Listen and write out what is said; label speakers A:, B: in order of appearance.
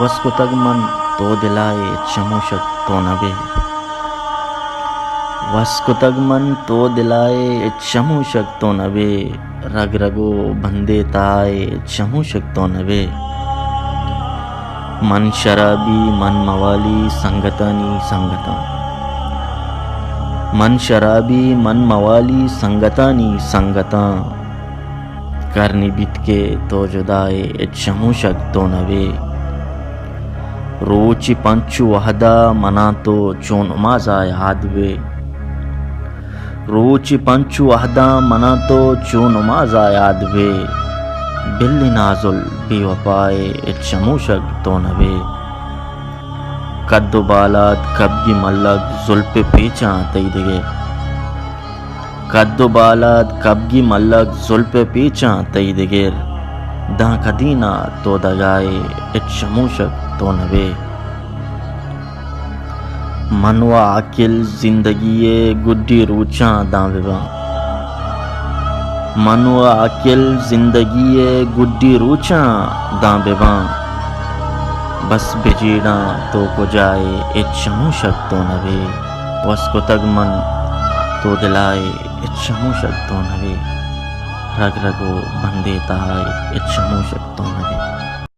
A: وسکو تگ من تو دلائے چموشک تو نبے وسکو تگ من تو دلائے چموشک تو نبے رگ رگو بندے تائے چموشک تو نبے من شرابی من موالی سنگتانی سنگتا من شرابی من موالی سنگتانی سنگتا کرنی بیت کے تو جدائے چموشک تو نبے روچی پنچو وحدہ منا تو چون مازا یاد وے روچی پنچو وحدہ منا تو چون مازا یاد وے بلی نازل بی وپائے چموشک تو نبے کدو بالات کبگی ملگ زلپ پیچاں تیدگے کدو بالات کبگی ملگ زلپ پیچاں تیدگر داں کدینہ تو دگائے چموشک تو نبے منو عاقل زندگی گڈی روچاں داں بباں منو عاقل زندگی گڈی روچاں داں بباں بس بجیڑاں تو کو جائے چموشک تو نبے وسکو تگ من تو دلائے چموشک تو نبے رگ رگو بندے تائے چموشک تو نبے